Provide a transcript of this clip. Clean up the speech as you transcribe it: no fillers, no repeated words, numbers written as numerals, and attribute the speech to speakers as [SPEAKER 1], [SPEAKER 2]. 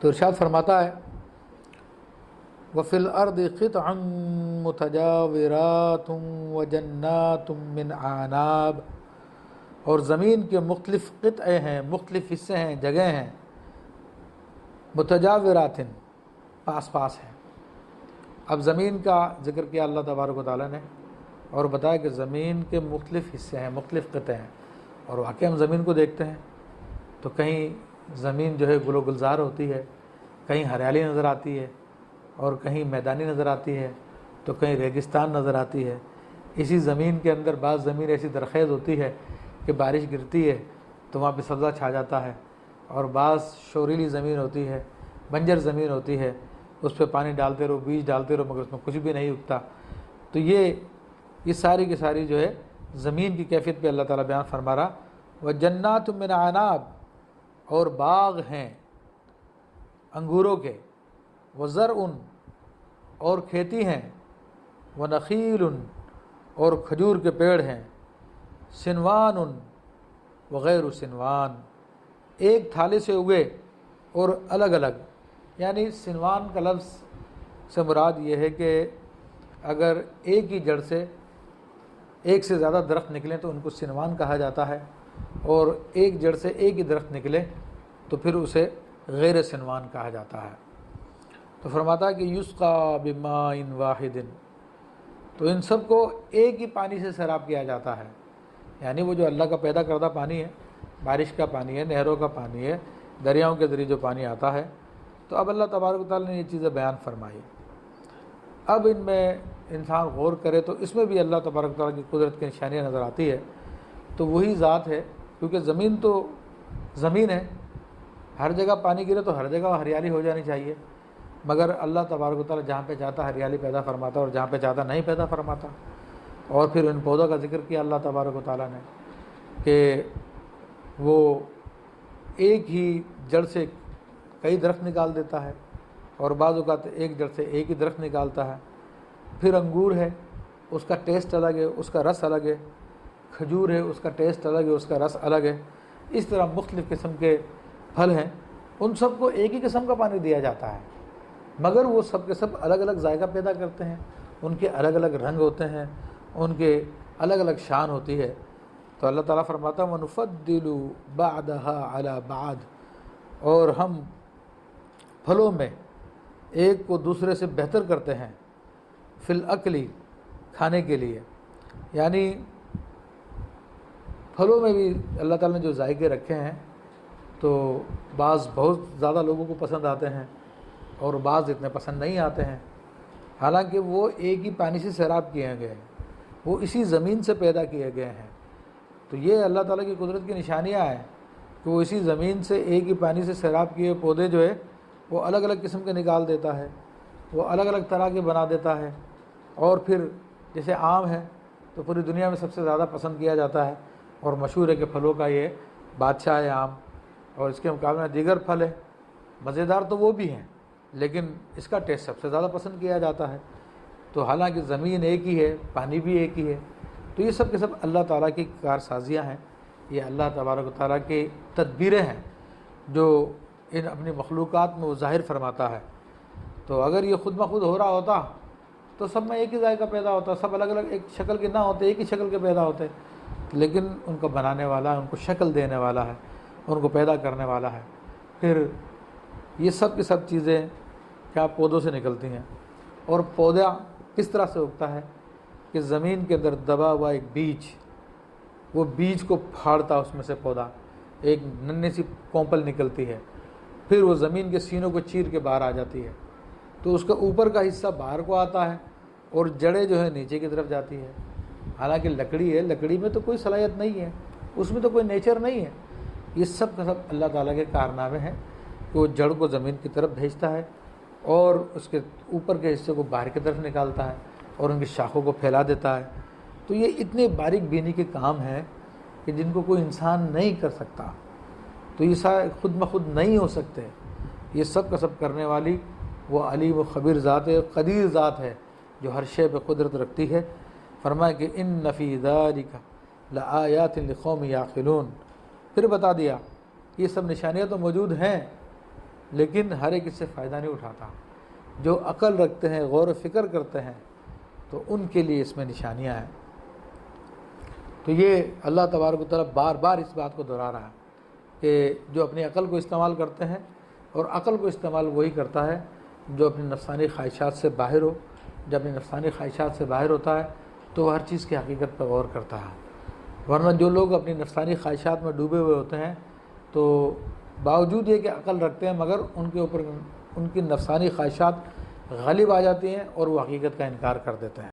[SPEAKER 1] تو ارشاد فرماتا ہے وَفِي الْأَرْضِ قِطْعٌ مُتَجَاوِرَاتٌ وَجَنَّاتٌ مِّنْ أَعْنَابٍ، اور زمین کے مختلف قطعے ہیں، مختلف حصے ہیں، جگہ ہیں، متجاورات، پاس پاس ہیں۔ اب زمین کا ذکر کیا اللہ تبارک و تعالیٰ نے اور بتایا کہ زمین کے مختلف حصے ہیں، مختلف قطعے ہیں، اور واقعی ہم زمین کو دیکھتے ہیں تو کہیں زمین جو ہے گل و گلزار ہوتی ہے، کہیں ہریالی نظر آتی ہے، اور کہیں میدانی نظر آتی ہے، تو کہیں ریگستان نظر آتی ہے۔ اسی زمین کے اندر بعض زمین ایسی درخیز ہوتی ہے کہ بارش گرتی ہے تو وہاں پہ سبزہ چھا جاتا ہے، اور بعض شوریلی زمین ہوتی ہے، بنجر زمین ہوتی ہے، اس پہ پانی ڈالتے رہو، بیج ڈالتے رہو، مگر اس میں کچھ بھی نہیں اگتا۔ تو یہ ساری کی ساری جو ہے زمین کی کیفیت پہ اللہ تعالیٰ بیان فرما رہا۔ وَجَنَّاتٌ مِّنْ أَعْنَابٍ، اور باغ ہیں انگوروں کے، وَزَرْعٌ، اور کھیتی ہیں، وَنَخِيلٌ، اور کھجور کے پیڑ ہیں، سنوان وغیر سنوان، ایک تھالے سے اگے اور الگ الگ۔ یعنی سنوان کا لفظ سے مراد یہ ہے کہ اگر ایک ہی جڑ سے ایک سے زیادہ درخت نکلیں تو ان کو سنوان کہا جاتا ہے، اور ایک جڑ سے ایک ہی درخت نکلے تو پھر اسے غیر سنوان کہا جاتا ہے۔ تو فرماتا ہے کہ یسقا بماء واحد، تو ان سب کو ایک ہی پانی سے سیراب کیا جاتا ہے، یعنی وہ جو اللہ کا پیدا کردہ پانی ہے، بارش کا پانی ہے، نہروں کا پانی ہے، دریاؤں کے ذریعے جو پانی آتا ہے۔ تو اب اللہ تبارک و تعالیٰ نے یہ چیزیں بیان فرمائی۔ اب ان میں انسان غور کرے تو اس میں بھی اللہ تبارک و تعالیٰ کی قدرت کی نشانیاں نظر آتی ہے۔ تو وہی ذات ہے، کیونکہ زمین تو زمین ہے، ہر جگہ پانی گرے تو ہر جگہ ہریالی ہو جانی چاہیے، مگر اللہ تبارک و تعالیٰ جہاں پہ چاہتا ہریالی پیدا فرماتا اور جہاں پہ چاہتا نہیں پیدا فرماتا۔ اور پھر ان پودوں کا ذکر کیا اللہ تبارک و تعالیٰ نے کہ وہ ایک ہی جڑ سے کئی درخت نکال دیتا ہے، اور بعض اوقات ایک جڑ سے ایک ہی درخت نکالتا ہے۔ پھر انگور ہے، اس کا ٹیسٹ الگ ہے، اس کا رس الگ ہے، کھجور ہے، اس کا ٹیسٹ الگ ہے، اس کا رس الگ ہے۔ اس طرح مختلف قسم کے پھل ہیں، ان سب کو ایک ہی قسم کا پانی دیا جاتا ہے، مگر وہ سب کے سب الگ الگ ذائقہ پیدا کرتے ہیں، ان کے الگ الگ رنگ ہوتے ہیں، ان کے الگ الگ شان ہوتی ہے۔ تو اللہ تعالیٰ فرماتا ہے وَنُفَضِّلُ بَعْدَهَا عَلَى بَعْدٍ، اور ہم پھلوں میں ایک کو دوسرے سے بہتر کرتے ہیں، فی الاکلی، کھانے کے لیے۔ یعنی پھلوں میں بھی اللہ تعالیٰ نے جو ذائقے رکھے ہیں تو بعض بہت زیادہ لوگوں کو پسند آتے ہیں اور بعض اتنے پسند نہیں آتے ہیں، حالانکہ وہ ایک ہی پانی سے سیراب کیے گئے ہیں، وہ اسی زمین سے پیدا کیے گئے ہیں۔ تو یہ اللہ تعالیٰ کی قدرت کی نشانیاں ہیں کہ وہ اسی زمین سے ایک ہی پانی سے سیراب کیے پودے جو ہے وہ الگ الگ قسم کے نکال دیتا ہے، وہ الگ الگ طرح کے بنا دیتا ہے۔ اور پھر جیسے آم ہے تو پوری دنیا میں سب سے زیادہ پسند کیا جاتا ہے اور مشہور ہے کہ پھلوں کا یہ بادشاہ ہے آم، اور اس کے مقابلے میں دیگر پھل ہیں، مزیدار تو وہ بھی ہیں لیکن اس کا ٹیسٹ سب سے زیادہ پسند کیا جاتا ہے۔ تو حالانکہ زمین ایک ہی ہے، پانی بھی ایک ہی ہے۔ تو یہ سب کے سب اللہ تعالیٰ کی کارسازیاں ہیں، یہ اللہ تبارک و تعالیٰ کی تدبیریں ہیں جو ان اپنی مخلوقات میں وہ ظاہر فرماتا ہے۔ تو اگر یہ خود بخود ہو رہا ہوتا تو سب میں ایک ہی ذائقہ پیدا ہوتا، سب الگ الگ ایک شکل کے نہ ہوتے، ایک ہی شکل کے پیدا ہوتے، لیکن ان کو بنانے والا، ان کو شکل دینے والا ہے، ان کو پیدا کرنے والا ہے۔ پھر یہ سب کی سب چیزیں کیا پودوں سے نکلتی ہیں، اور پودا کس طرح سے اگتا ہے کہ زمین کے اندر دبا ہوا ایک بیج، وہ بیج کو پھاڑتا اس میں سے پودا، ایک ننھی سی کونپل نکلتی ہے، پھر وہ زمین کے سینوں کو چیر کے باہر آ جاتی ہے، تو اس کا اوپر کا حصہ باہر کو آتا ہے اور جڑیں جو ہے نیچے کی طرف جاتی ہے۔ حالانکہ لکڑی ہے، لکڑی میں تو کوئی صلاحیت نہیں ہے، اس میں تو کوئی نیچر نہیں ہے۔ یہ سب کا سب اللہ تعالیٰ کے کارنامے ہیں کہ وہ جڑ کو زمین کی طرف بھیجتا ہے اور اس کے اوپر کے حصے کو باہر کی طرف نکالتا ہے اور ان کی شاخوں کو پھیلا دیتا ہے۔ تو یہ اتنے باریک بینی کے کام ہیں کہ جن کو کوئی انسان نہیں کر سکتا، تو یہ سارے خود بخود نہیں ہو سکتے۔ یہ سب کا سب کرنے والی وہ علیم و خبیر ذات ہے، قدیر ذات ہے جو ہر شے پہ قدرت رکھتی ہے۔ فرمایا کہ ان فی ذالک لآیات لقوم یعقلون، پھر بتا دیا یہ سب نشانیاں تو موجود ہیں لیکن ہر ایک اس سے فائدہ نہیں اٹھاتا۔ جو عقل رکھتے ہیں، غور و فکر کرتے ہیں، تو ان کے لیے اس میں نشانیاں ہیں۔ تو یہ اللہ تبارک و تعالیٰ بار بار اس بات کو دہرا رہا ہے کہ جو اپنی عقل کو استعمال کرتے ہیں، اور عقل کو استعمال وہی کرتا ہے جو اپنی نفسانی خواہشات سے باہر ہو۔ جب اپنی نفسانی خواہشات سے باہر ہوتا ہے تو وہ ہر چیز کی حقیقت پر غور کرتا ہے۔ ورنہ جو لوگ اپنی نفسانی خواہشات میں ڈوبے ہوئے ہوتے ہیں تو باوجود یہ کہ عقل رکھتے ہیں، مگر ان کے اوپر ان کی نفسانی خواہشات غالب آ جاتی ہیں اور وہ حقیقت کا انکار کر دیتے ہیں۔